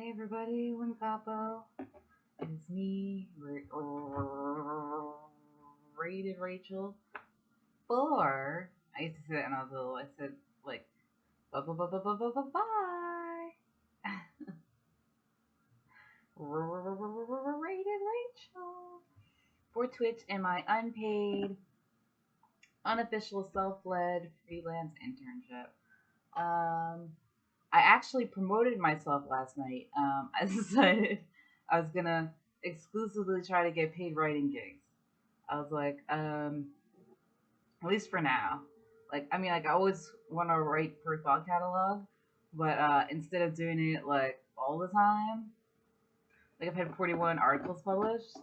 Hey everybody, Wincapo. It's me, Rated Rachel. Or I used to say that when I was little. I said like bye bye bye bye bye bye bye bye. Rated Rachel for Twitch and my unpaid, unofficial, self-led freelance internship. I actually promoted myself last night. I decided I was gonna exclusively try to get paid writing gigs. I was like, at least for now. Like I always want to write per thought catalog, but instead of doing it like all the time, like I've had 41 articles published,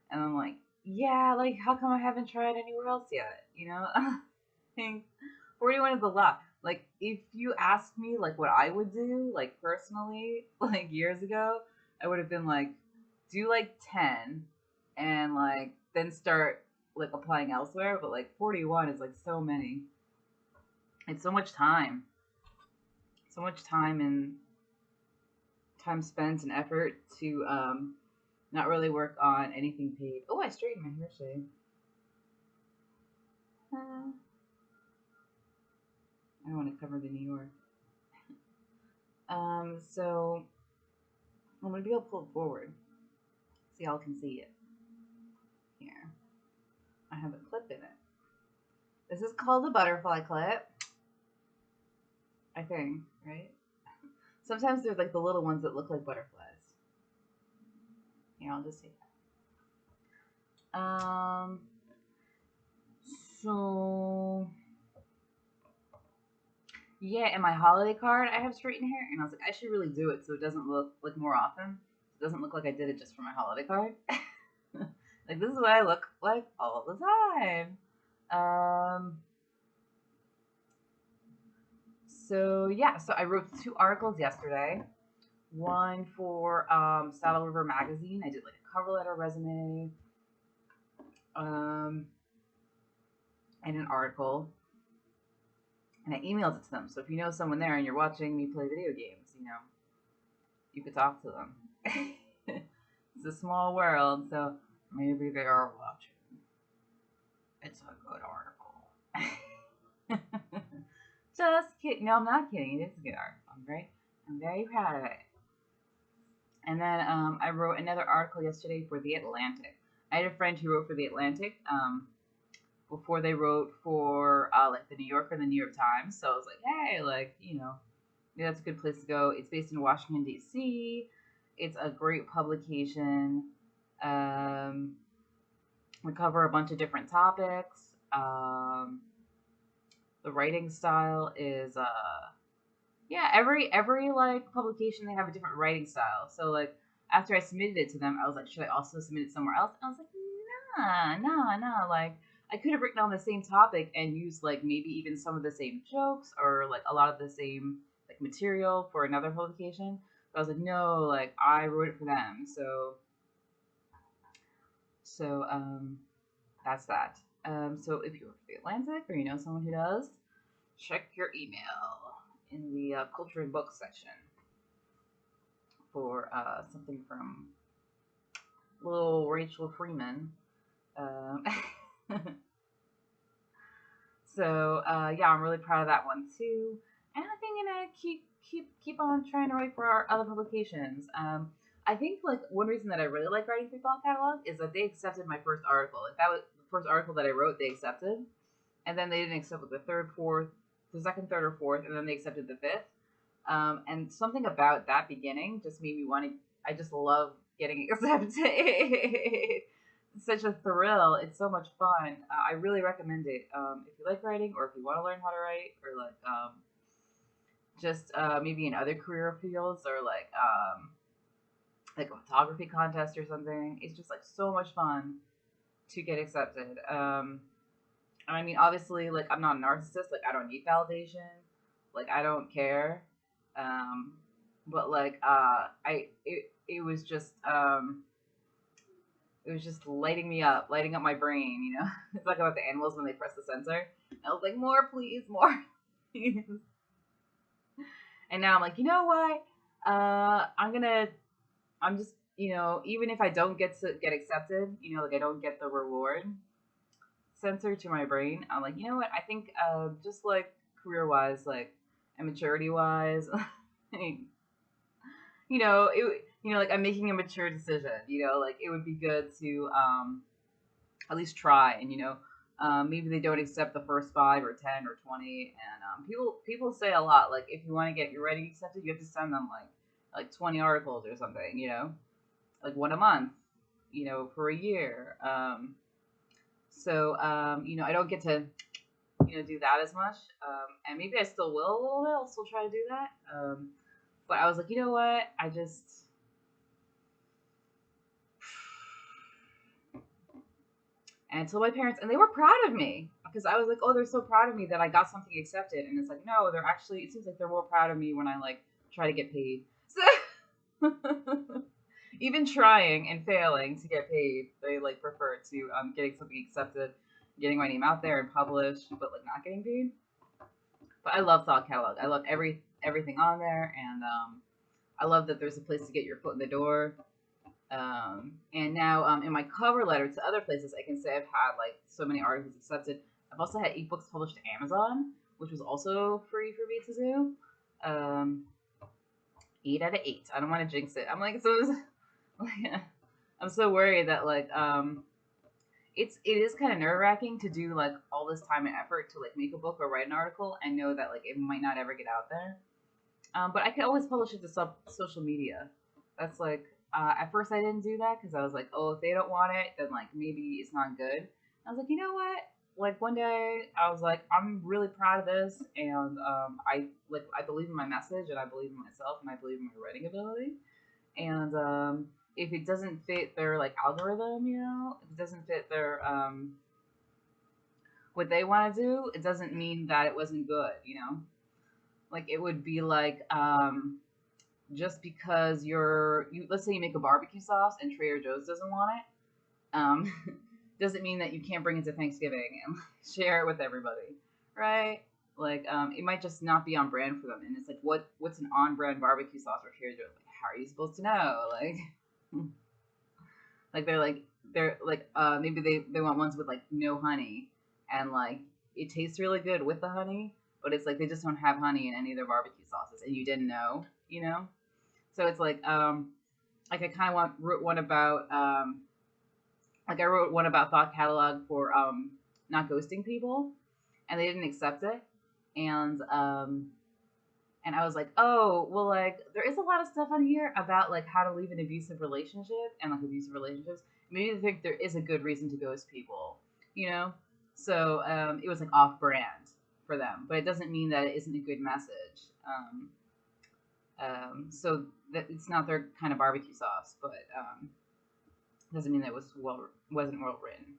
and I'm like, yeah, like how come I haven't tried anywhere else yet? You know, I think 41 is a lot. Like if you asked me like what I would do, like personally, like years ago, I would have been like, do like 10 and like then start like applying elsewhere. But like 41 is like so many. It's so much time. So much time and time spent and effort to not really work on anything paid. Oh, I straightened my hair shade. I want to cover the New York. So I'm gonna be able to pull it forward so y'all can see it. Here, I have a clip in it. This is called the butterfly clip, I think, right? Sometimes there's like the little ones that look like butterflies. Here, I'll just take that. So yeah, in my holiday card, I have straightened hair, and I was like, I should really do it so it doesn't look like more often. It doesn't look like I did it just for my holiday card. Like this is what I look like all the time. So yeah, so I wrote 2 articles yesterday. One for Saddle River Magazine. I did like a cover letter, resume, and an article, and I emailed it to them. So if you know someone there and you're watching me play video games, you know, you could talk to them. It's a small world, so maybe they are watching. It's a good article. Just kidding. No, I'm not kidding. It is a good article. I'm very proud of it. And then I wrote another article yesterday for The Atlantic. I had a friend who wrote for The Atlantic before they wrote for like the New Yorker and the New York Times. So I was like, hey, like, you know, maybe that's a good place to go. It's based in Washington, D.C. It's a great publication. We cover a bunch of different topics. The writing style is yeah, every like publication they have a different writing style. So like after I submitted it to them, I was like, should I also submit it somewhere else? And I was like, nah. Like I could have written on the same topic and used like maybe even some of the same jokes or like a lot of the same like material for another publication. But I was like, no, like I wrote it for them. So that's that. So if you work for the Atlantic or you know someone who does, check your email in the culture and books section for something from little Rachel Freeman. Um, so yeah, I'm really proud of that one too, and I think I'm gonna keep on trying to write for our other publications. I think like one reason that I really like writing through Thought Catalog is that they accepted my first article. Like that was the first article that I wrote, they accepted, and then they didn't accept like the third, fourth, the second, third, or fourth, and then they accepted the fifth. And something about that beginning just made me want to. I just love getting accepted. It's such a thrill. It's so much fun. I really recommend it. If you like writing, or if you want to learn how to write, or like just maybe in other career fields, or like a photography contest or something. It's just like so much fun to get accepted. I mean, obviously, like I'm not a narcissist. Like I don't need validation. Like I don't care. Um, but like it was just it was just lighting up my brain. You know, it's like about the animals when they press the sensor. And I was like, more, please, more, please. And now I'm like, you know what? I'm just, even if I don't get accepted, like I don't get the reward sensor to my brain, I'm like, you know what? I think, just like career wise, like, and maturity wise, like I'm making a mature decision. Like it would be good to at least try, and maybe they don't accept the first 5 or 10 or 20, and people say a lot like if you want to get your writing accepted, you have to send them like 20 articles or something, like one a month, for a year. So I don't get to do that as much, and maybe I still will a little bit. I'll still try to do that. But I was like, you know what? And I told my parents, and they were proud of me because I was like, oh, they're so proud of me that I got something accepted. And it's like, no, they're actually, it seems like they're more proud of me when I like try to get paid. So even trying and failing to get paid, they like prefer to getting something accepted, getting my name out there and published, but like not getting paid. But I love Thought Catalog. I love everything on there, and I love that there's a place to get your foot in the door. And now in my cover letter to other places, I can say I've had like so many articles accepted. I've also had ebooks published to Amazon, which was also free for me to do. 8 out of 8. I don't want to jinx it. I'm like I'm so worried that like it is kind of nerve wracking to do like all this time and effort to like make a book or write an article and know that like it might not ever get out there. But I could always publish it to social media. That's like at first I didn't do that because I was like, oh, if they don't want it, then like maybe it's not good. I was like, you know what? Like one day I was like, I'm really proud of this, and I believe in my message, and I believe in myself, and I believe in my writing ability. And if it doesn't fit their like algorithm, if it doesn't fit their what they want to do, it doesn't mean that it wasn't good. Like it would be like just because let's say you make a barbecue sauce and Trader Joe's doesn't want it, doesn't mean that you can't bring it to Thanksgiving and share it with everybody, right? Like it might just not be on brand for them, and it's like what's an on brand barbecue sauce for Trader Joe's? Like how are you supposed to know? Like like maybe they want ones with like no honey, and like it tastes really good with the honey, but it's like they just don't have honey in any of their barbecue sauces, and you didn't know. So it's like I kind of wrote one about like I wrote one about Thought Catalog for not ghosting people, and they didn't accept it, and I was like, oh well, like there is a lot of stuff on here about like how to leave an abusive relationship and like abusive relationships. Maybe they think there is a good reason to ghost people, you know. So it was like off brand for them, but it doesn't mean that it isn't a good message. So that it's not their kind of barbecue sauce, but doesn't mean that it wasn't well written.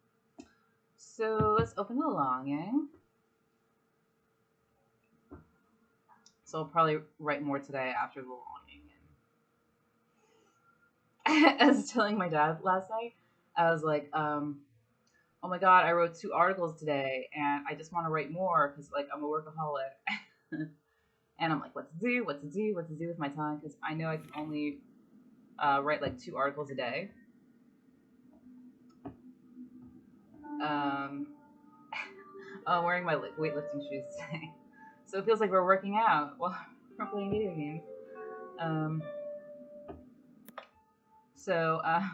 So let's open the Longing. So I'll probably write more today after the Longing. And I was telling my dad last night, I was like, oh my god, I wrote 2 articles today, and I just want to write more because like I'm a workaholic. And I'm like, what to do with my time, because I know I can only write like 2 articles a day. I'm wearing my weightlifting shoes today, so it feels like we're working out while we're playing video games. So I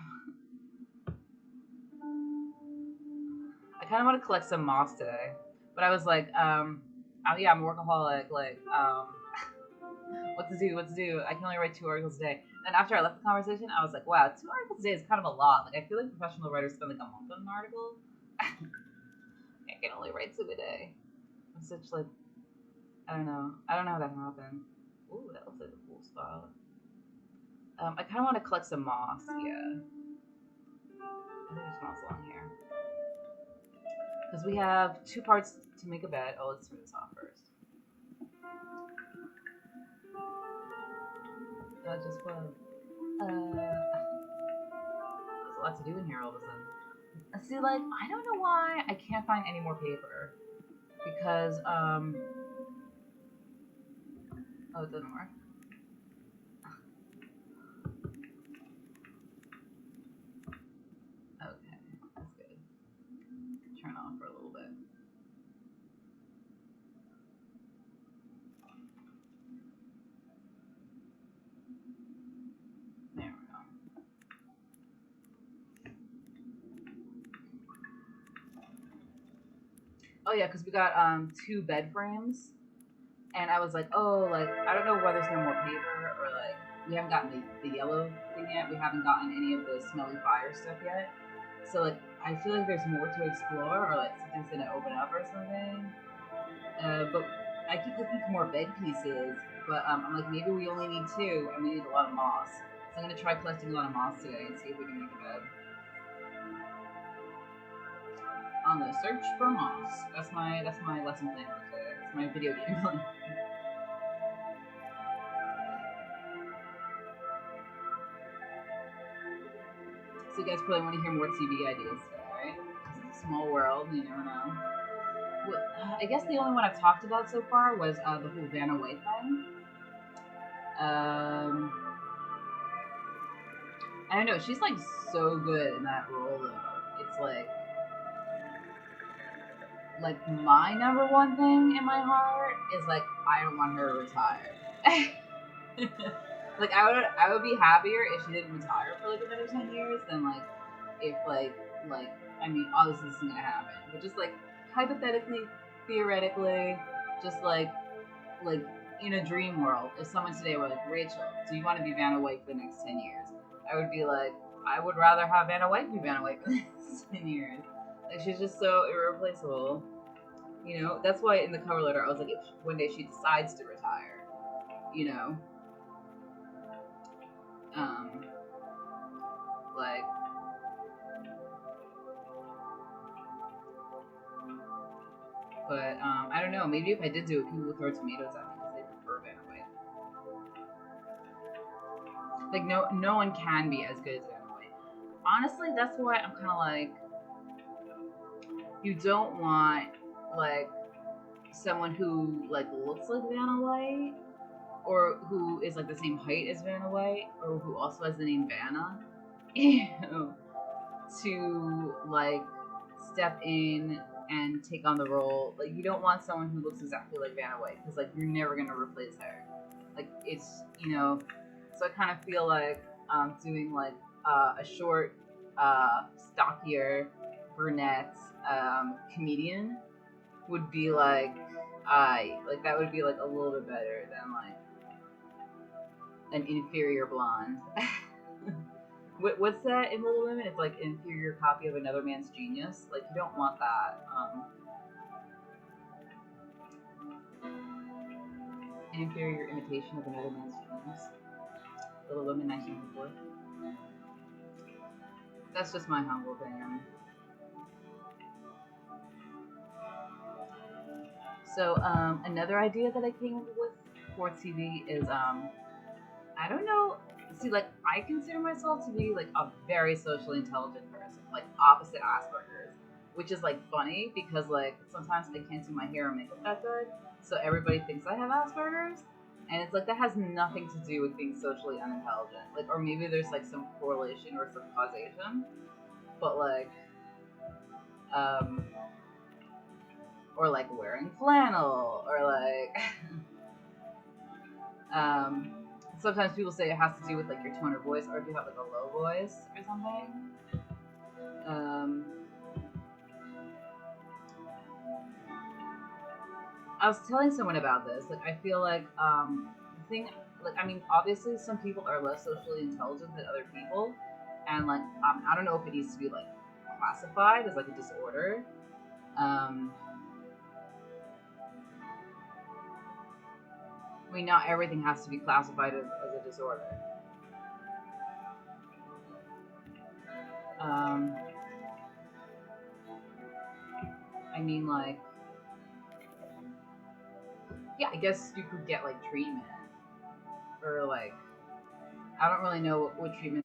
kind of want to collect some moss today, but I was like, yeah, I'm a workaholic. Like, what to do? I can only write 2 articles a day. And after I left the conversation, I was like, wow, 2 articles a day is kind of a lot. Like, I feel like professional writers spend like a month on an article. I can only write 2 a day. I'm such like, I don't know how that happened. Ooh, that looks like a cool spot. I kind of want to collect some moss. Yeah, I think there's moss along here because we have 2 parts to make a bed. Oh, let's turn this off first. Just what? There's a lot to do in here all of a sudden. See, like, I don't know why I can't find any more paper. Because, oh, it doesn't work. Oh yeah, because we got 2 bed frames, and I was like, oh, like I don't know why there's no more paper, or like we haven't gotten the yellow thing yet. We haven't gotten any of the smelly fire stuff yet. So like I feel like there's more to explore, or like something's gonna open up or something. But I keep looking for more bed pieces, but I'm like maybe we only need 2, and we need a lot of moss. So I'm gonna try collecting a lot of moss today and see if we can make a bed. On the search for moss. That's my lesson plan for today. That's my video game plan. So you guys probably want to hear more TV ideas today, right? It's a small world, you never know. Well, I guess the only one I've talked about so far was the whole Vanna White thing. I don't know. She's like so good in that role, though. It's like my number one thing in my heart is like I don't want her to retire. Like I would be happier if she didn't retire for like another 10 years than like if like I mean obviously this isn't gonna happen, but just like hypothetically, theoretically, just like in a dream world, if someone today were like, Rachel, do you want to be Vanna White for the next 10 years? I would be like, I would rather have Vanna White be Vanna White for the next 10 years. Like she's just so irreplaceable. You know, that's why in the cover letter I was like, if one day she decides to retire, you know, like, but I don't know. Maybe if I did do it, people would throw tomatoes at me because they prefer Vanna White. Like no one can be as good as Vanna White. Honestly, that's why I'm kind of like, you don't want like someone who like looks like Vanna White, or who is like the same height as Vanna White, or who also has the name Vanna, to like step in and take on the role. Like you don't want someone who looks exactly like Vanna White, because like you're never gonna replace her. Like it's, you know, so I kind of feel like doing like a short, stockier, brunette comedian would be like that would be like a little bit better than like an inferior blonde. What's that in Little Women? It's like an inferior copy of another man's genius. Like you don't want that. An inferior imitation of another man's genius. Little Women, 1994. That's just my humble opinion. So another idea that I came up with for TV is I don't know. See, like I consider myself to be like a very socially intelligent person, like opposite Asperger's, which is like funny because like sometimes I can't do my hair or makeup that good, so everybody thinks I have Asperger's, and it's like that has nothing to do with being socially unintelligent. Like, or maybe there's like some correlation or some causation, but like, or like wearing flannel, or like, sometimes people say it has to do with like your tone of voice, or if you have like a low voice or something. I was telling someone about this. Like, I feel like the thing, like, I mean, obviously, some people are less socially intelligent than other people, and like, I don't know if it needs to be like classified as like a disorder. I mean, not everything has to be classified as a disorder. I mean, like, yeah, I guess you could get like treatment, or like, I don't really know what treatment